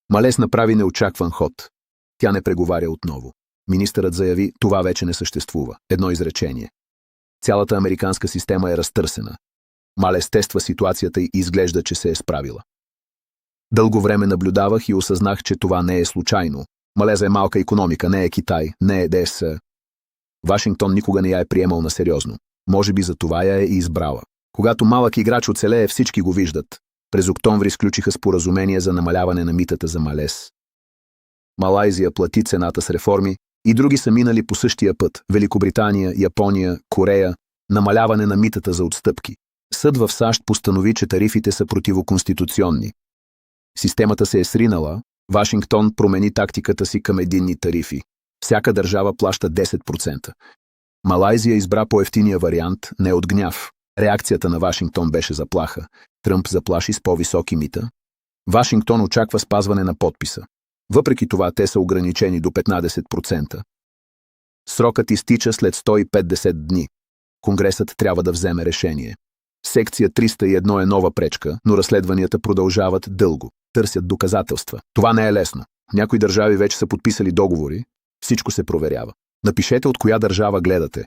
Малез направи неочакван ход. Тя не преговаря отново. Министърът заяви, това вече не съществува. Едно изречение. Цялата американска система е разтърсена. Малез тества ситуацията и изглежда, че се е справила. Дълго време наблюдавах и осъзнах, че това не е случайно. Малеза е малка икономика, не е Китай, не е ДС. Вашингтон никога не я е приемал на сериозно. Може би за това я е и избрала. Когато малък играч оцелее, всички го виждат. През октомври сключиха споразумение за намаляване на митата за Малез. Малайзия плати цената с реформи и други са минали по същия път. Великобритания, Япония, Корея – намаляване на митата за отстъпки. Съд в САЩ постанови, че тарифите са противоконституционни. Системата се е сринала, Вашингтон промени тактиката си към единни тарифи. Всяка държава плаща 10%. Малайзия избра по-евтиния вариант, не от гняв. Реакцията на Вашингтон беше заплаха. Тръмп заплаши с по-високи мита. Вашингтон очаква спазване на подписа. Въпреки това, те са ограничени до 15%. Срокът изтича след 150 дни. Конгресът трябва да вземе решение. Секция 301 е нова пречка, но разследванията продължават дълго. Търсят доказателства. Това не е лесно. Някои държави вече са подписали договори. Всичко се проверява. Напишете от коя държава гледате.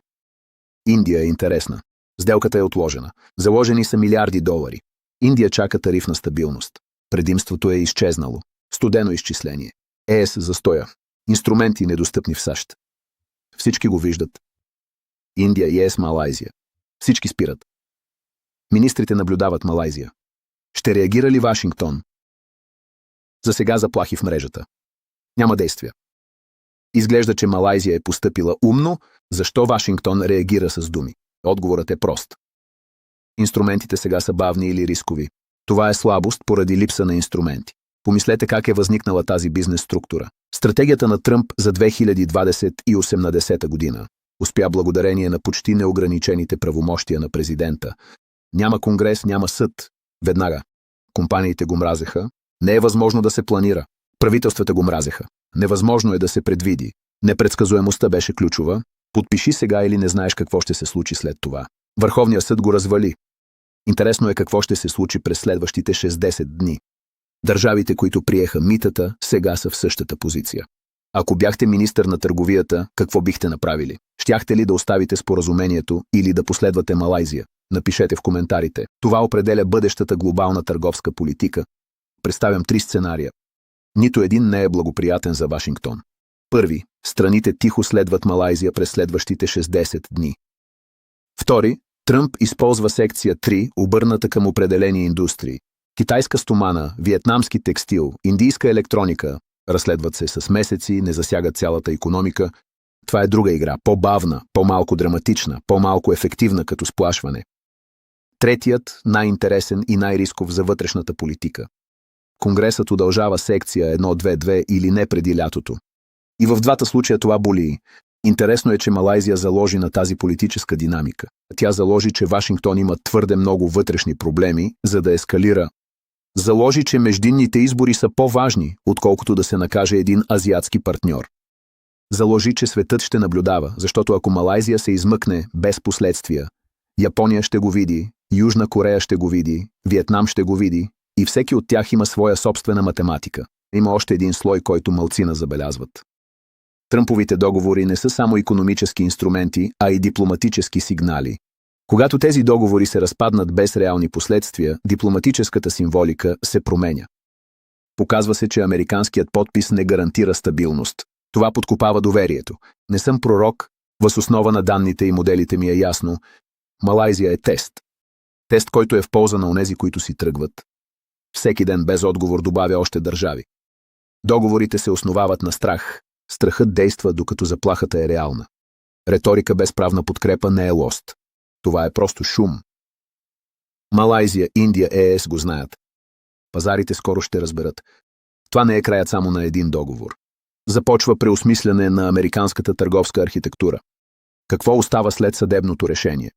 Индия е интересна. Сделката е отложена. Заложени са милиарди долари. Индия чака тарифна стабилност. Предимството е изчезнало. Студено изчисление. ЕС застоя. Инструменти недостъпни в САЩ. Всички го виждат. Индия и ЕС Малайзия. Всички спират. Министрите наблюдават Малайзия. Ще реагира ли Вашингтон? За сега заплахи в мрежата. Няма действия. Изглежда, че Малайзия е постъпила умно, защо Вашингтон реагира с думи? Отговорът е прост. Инструментите сега са бавни или рискови. Това е слабост поради липса на инструменти. Помислете как е възникнала тази бизнес структура. Стратегията на Тръмп за 2020 година успя благодарение на почти неограничените правомощия на президента. Няма конгрес, няма съд. Веднага. Компаниите го мразеха. Не е възможно да се планира. Правителствата го мразеха. Невъзможно е да се предвиди. Непредсказуемостта беше ключова. Подпиши сега или не знаеш какво ще се случи след това. Върховният съд го развали. Интересно е какво ще се случи през следващите 60 дни. Държавите, които приеха митата, сега са в същата позиция. Ако бяхте министър на търговията, какво бихте направили? Щяхте ли да оставите споразумението или да последвате Малайзия? Напишете в коментарите. Това определя бъдещата глобална търговска политика. Представям 3 сценария. Нито един не е благоприятен за Вашингтон. Първи, страните тихо следват Малайзия през следващите 60 дни. Втори, Тръмп използва секция 3, обърната към определени индустрии. Китайска стомана, виетнамски текстил, индийска електроника. Разследват се с месеци, не засягат цялата икономика. Това е друга игра, по-бавна, по-малко драматична, по-малко ефективна като сплашване. Третият, най-интересен и най-рисков за вътрешната политика. Конгресът удължава секция 1-2-2 или не преди лятото. И в двата случая това боли. Интересно е, че Малайзия заложи на тази политическа динамика. Тя заложи, че Вашингтон има твърде много вътрешни проблеми, за да ескалира. Заложи, че междинните избори са по-важни, отколкото да се накаже един азиатски партньор. Заложи, че светът ще наблюдава, защото ако Малайзия се измъкне без последствия, Япония ще го види, Южна Корея ще го види, Виетнам ще го види и всеки от тях има своя собствена математика. Има още един слой, който малцина забелязват. Тръмповите договори не са само икономически инструменти, а и дипломатически сигнали. Когато тези договори се разпаднат без реални последствия, дипломатическата символика се променя. Показва се, че американският подпис не гарантира стабилност. Това подкопава доверието. Не съм пророк, въз основа на данните и моделите ми е ясно. Малайзия е тест. Тест, който е в полза на онези, които си тръгват. Всеки ден без отговор добавя още държави. Договорите се основават на страх. Страхът действа, докато заплахата е реална. Реторика без правна подкрепа не е лост. Това е просто шум. Малайзия, Индия, ЕС го знаят. Пазарите скоро ще разберат. Това не е краят само на един договор. Започва преосмисляне на американската търговска архитектура. Какво остава след съдебното решение?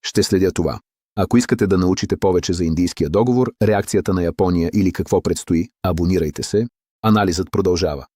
Ще следя това. Ако искате да научите повече за индийския договор, реакцията на Япония или какво предстои, абонирайте се. Анализът продължава.